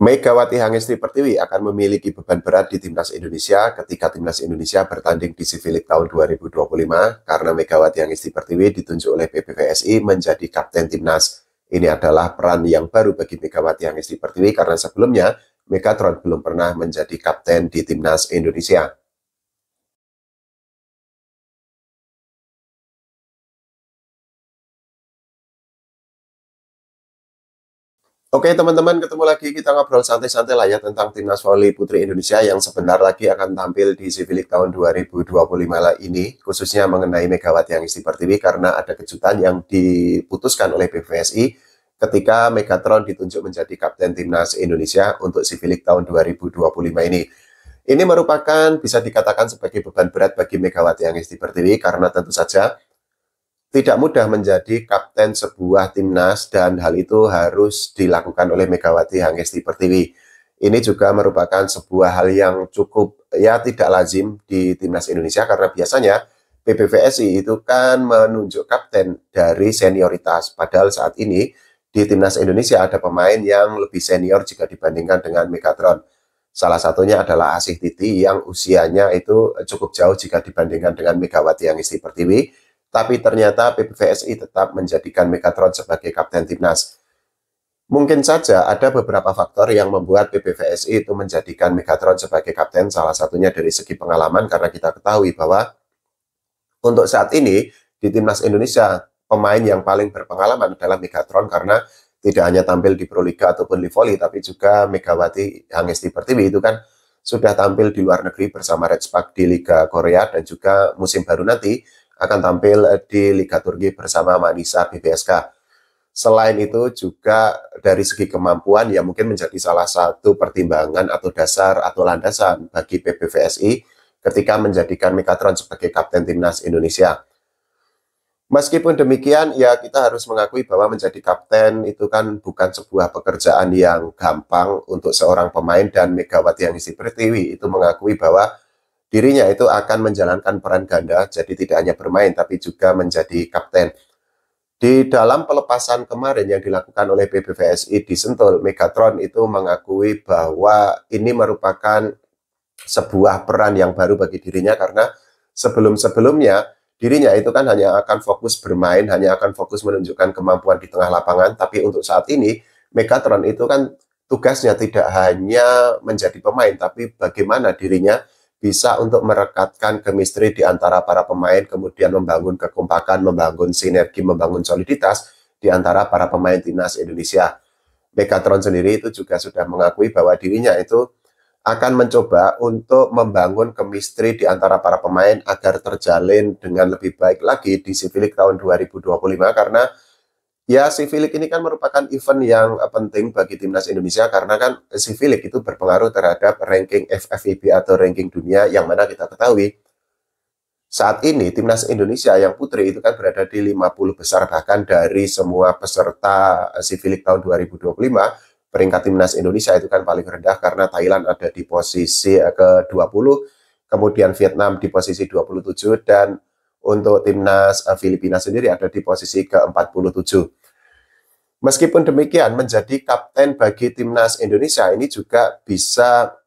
Megawati Hangesti Pertiwi akan memiliki beban berat di Timnas Indonesia ketika Timnas Indonesia bertanding di Civilik tahun 2025 karena Megawati Hangesti Pertiwi ditunjuk oleh PBVSI menjadi Kapten Timnas. Ini adalah peran yang baru bagi Megawati Hangesti Pertiwi karena sebelumnya Megatron belum pernah menjadi Kapten di Timnas Indonesia. Oke teman-teman, ketemu lagi kita ngobrol santai-santai lah ya tentang Timnas Voli Putri Indonesia yang sebentar lagi akan tampil di Civilik tahun 2025 ini, khususnya mengenai Megawati Hangesti Pertiwi karena ada kejutan yang diputuskan oleh PBVSI ketika Megatron ditunjuk menjadi Kapten Timnas Indonesia untuk Civilik tahun 2025 ini. Ini merupakan bisa dikatakan sebagai beban berat bagi Megawati Hangesti Pertiwi karena tentu saja tidak mudah menjadi kapten sebuah timnas dan hal itu harus dilakukan oleh Megawati Hangesti Pertiwi. Ini juga merupakan sebuah hal yang cukup tidak lazim di timnas Indonesia karena biasanya PBVSI itu kan menunjuk kapten dari senioritas. Padahal saat ini di timnas Indonesia ada pemain yang lebih senior jika dibandingkan dengan Megatron. Salah satunya adalah Asih Titi yang usianya itu cukup jauh jika dibandingkan dengan Megawati Hangesti Pertiwi. Tapi ternyata PBVSI tetap menjadikan Megatron sebagai kapten timnas. Mungkin saja ada beberapa faktor yang membuat PBVSI itu menjadikan Megatron sebagai kapten, salah satunya dari segi pengalaman karena kita ketahui bahwa untuk saat ini di timnas Indonesia pemain yang paling berpengalaman adalah Megatron karena tidak hanya tampil di Proliga ataupun di Voli, tapi juga Megawati Hangesti Pertiwi itu kan sudah tampil di luar negeri bersama Red Spark di Liga Korea dan juga musim baru nanti akan tampil di Liga Turki bersama Manisa BBSK. Selain itu juga dari segi kemampuan ya mungkin menjadi salah satu pertimbangan atau dasar atau landasan bagi PBVSI ketika menjadikan Megatron sebagai Kapten Timnas Indonesia. Meskipun demikian ya kita harus mengakui bahwa menjadi kapten itu kan bukan sebuah pekerjaan yang gampang untuk seorang pemain dan Megawati Hangesti Pertiwi itu mengakui bahwa dirinya itu akan menjalankan peran ganda, jadi tidak hanya bermain, tapi juga menjadi kapten. Di dalam pelepasan kemarin yang dilakukan oleh PBVSI di Sentul, Megatron itu mengakui bahwa ini merupakan sebuah peran yang baru bagi dirinya karena sebelum-sebelumnya dirinya itu kan hanya akan fokus bermain, hanya akan fokus menunjukkan kemampuan di tengah lapangan, tapi untuk saat ini Megatron itu kan tugasnya tidak hanya menjadi pemain, tapi bagaimana dirinya bisa untuk merekatkan chemistry di antara para pemain, kemudian membangun kekompakan, membangun sinergi, membangun soliditas di antara para pemain timnas Indonesia. Megatron sendiri itu juga sudah mengakui bahwa dirinya itu akan mencoba untuk membangun chemistry di antara para pemain agar terjalin dengan lebih baik lagi di Civilik tahun 2025 karena ya, Civilik ini kan merupakan event yang penting bagi timnas Indonesia karena kan Civilik itu berpengaruh terhadap ranking FFVB atau ranking dunia yang mana kita ketahui saat ini timnas Indonesia yang putri itu kan berada di 50 besar bahkan dari semua peserta Civilik tahun 2025 peringkat timnas Indonesia itu kan paling rendah karena Thailand ada di posisi ke-20, kemudian Vietnam di posisi 27 dan untuk timnas Filipina sendiri ada di posisi ke-47. Meskipun demikian, menjadi kapten bagi timnas Indonesia ini juga bisa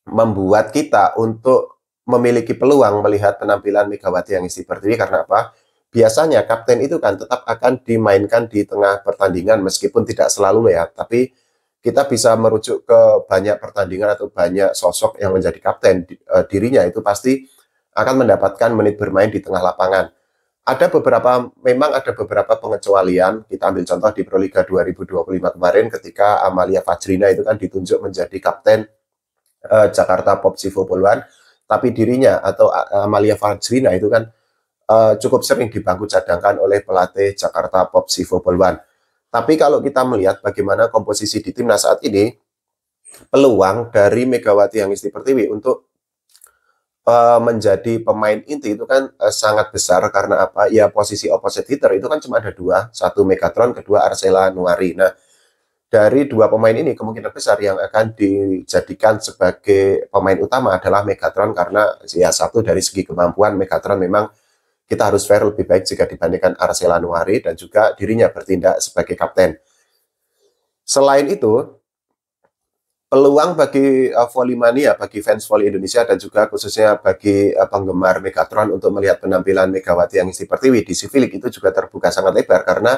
membuat kita untuk memiliki peluang melihat penampilan Megawati Hangesti Pertiwi karena apa? Biasanya kapten itu kan tetap akan dimainkan di tengah pertandingan meskipun tidak selalu ya, tapi kita bisa merujuk ke banyak pertandingan atau banyak sosok yang menjadi kapten, dirinya itu pasti akan mendapatkan menit bermain di tengah lapangan. Memang ada beberapa pengecualian. Kita ambil contoh di Proliga 2025 kemarin ketika Amalia Fajrina itu kan ditunjuk menjadi kapten Jakarta Popsivo Poluan, tapi dirinya atau Amalia Fajrina itu kan cukup sering dibangku cadangkan oleh pelatih Jakarta Popsivo Poluan. Tapi kalau kita melihat bagaimana komposisi di timnas saat ini, peluang dari Megawati Hangesti Pertiwi untuk menjadi pemain inti itu kan sangat besar karena apa? Ya posisi opposite hitter itu kan cuma ada dua, satu Megatron, kedua Arcela Nuari. Nah, dari dua pemain ini kemungkinan besar yang akan dijadikan sebagai pemain utama adalah Megatron karena ya satu dari segi kemampuan Megatron memang kita harus fair lebih baik jika dibandingkan Arcela Nuari dan juga dirinya bertindak sebagai kapten. Selain itu, Peluang bagi voli mania, bagi fans voli Indonesia dan juga khususnya bagi penggemar Megatron untuk melihat penampilan Megawati Anisti Pertiwi di Civilik itu juga terbuka sangat lebar karena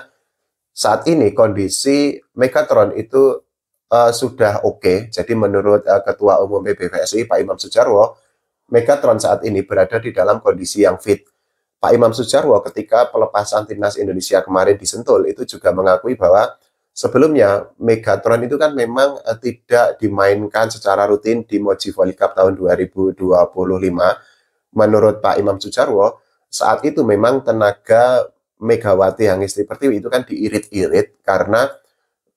saat ini kondisi Megatron itu sudah oke. Jadi menurut Ketua Umum PBVSI Pak Imam Sujarwo, Megatron saat ini berada di dalam kondisi yang fit. Pak Imam Sujarwo ketika pelepasan timnas Indonesia kemarin di Sentul itu juga mengakui bahwa sebelumnya Megatron itu kan memang tidak dimainkan secara rutin di Moji Volley Cup tahun 2025. Menurut Pak Imam Sujarwo, saat itu memang tenaga Megawati Anisti Pertiwi itu kan diirit-irit karena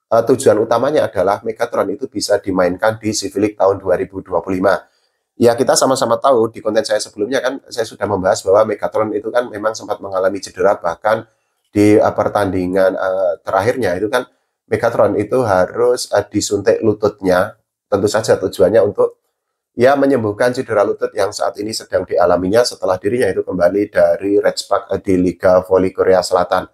tujuan utamanya adalah Megatron itu bisa dimainkan di Civilik tahun 2025. Ya, kita sama-sama tahu di konten saya sebelumnya kan saya sudah membahas bahwa Megatron itu kan memang sempat mengalami cedera, bahkan di pertandingan terakhirnya itu kan Megatron itu harus disuntik lututnya. Tentu saja tujuannya untuk ya menyembuhkan cedera lutut yang saat ini sedang dialaminya setelah dirinya itu kembali dari Red Spark di Liga Voli Korea Selatan.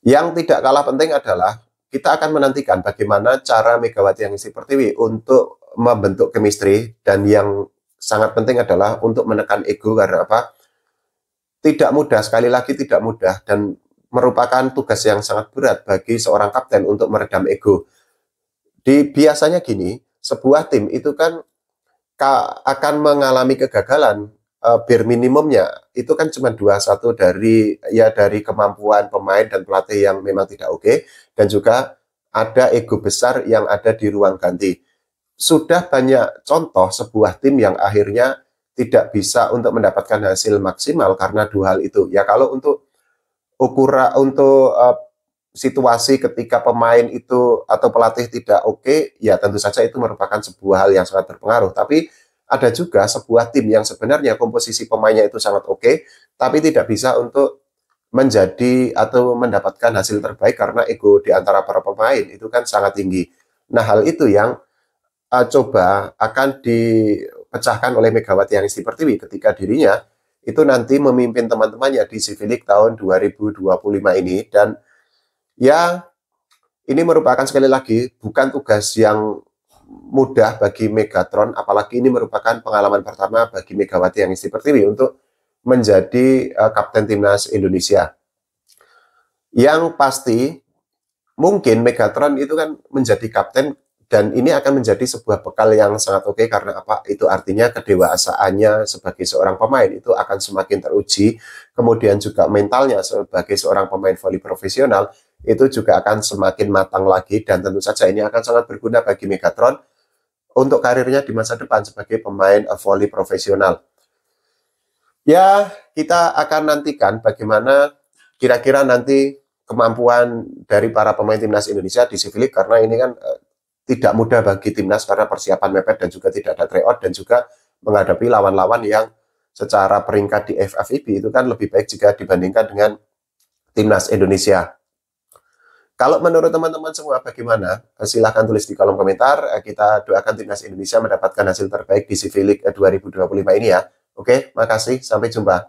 Yang tidak kalah penting adalah kita akan menantikan bagaimana cara Megawati Anisti Pertiwi untuk membentuk chemistry, dan yang sangat penting adalah untuk menekan ego karena apa? Tidak mudah, sekali lagi tidak mudah, dan merupakan tugas yang sangat berat bagi seorang kapten untuk meredam ego. Biasanya gini, sebuah tim itu kan akan mengalami kegagalan, bare minimumnya itu kan cuma 2-1 dari kemampuan pemain dan pelatih yang memang tidak oke, dan juga ada ego besar yang ada di ruang ganti. Sudah banyak contoh sebuah tim yang akhirnya tidak bisa untuk mendapatkan hasil maksimal karena dua hal itu. Ya kalau untuk situasi ketika pemain itu atau pelatih tidak oke, ya tentu saja itu merupakan sebuah hal yang sangat berpengaruh. Tapi ada juga sebuah tim yang sebenarnya komposisi pemainnya itu sangat oke, tapi tidak bisa untuk menjadi atau mendapatkan hasil terbaik karena ego di antara para pemain itu kan sangat tinggi. Nah, hal itu yang coba akan dipecahkan oleh Megawati Anisti Pertiwi ketika dirinya itu nanti memimpin teman-temannya di Civilik tahun 2025 ini. Dan ya ini merupakan sekali lagi bukan tugas yang mudah bagi Megatron, apalagi ini merupakan pengalaman pertama bagi Megawati Anisti Pertiwi untuk menjadi kapten timnas Indonesia. Yang pasti mungkin Megatron itu kan menjadi kapten, dan ini akan menjadi sebuah bekal yang sangat oke karena apa? Itu artinya kedewasaannya sebagai seorang pemain itu akan semakin teruji. Kemudian juga mentalnya sebagai seorang pemain voli profesional itu juga akan semakin matang lagi, dan tentu saja ini akan sangat berguna bagi Megatron untuk karirnya di masa depan sebagai pemain voli profesional. Ya, kita akan nantikan bagaimana kira-kira nanti kemampuan dari para pemain timnas Indonesia di Civilik, karena ini kan tidak mudah bagi timnas karena persiapan mepet dan juga tidak ada tryout, dan juga menghadapi lawan-lawan yang secara peringkat di FFVB itu kan lebih baik jika dibandingkan dengan timnas Indonesia. Kalau menurut teman-teman semua bagaimana? Silahkan tulis di kolom komentar. Kita doakan timnas Indonesia mendapatkan hasil terbaik di Civilik 2025 ini ya. Oke, makasih. Sampai jumpa.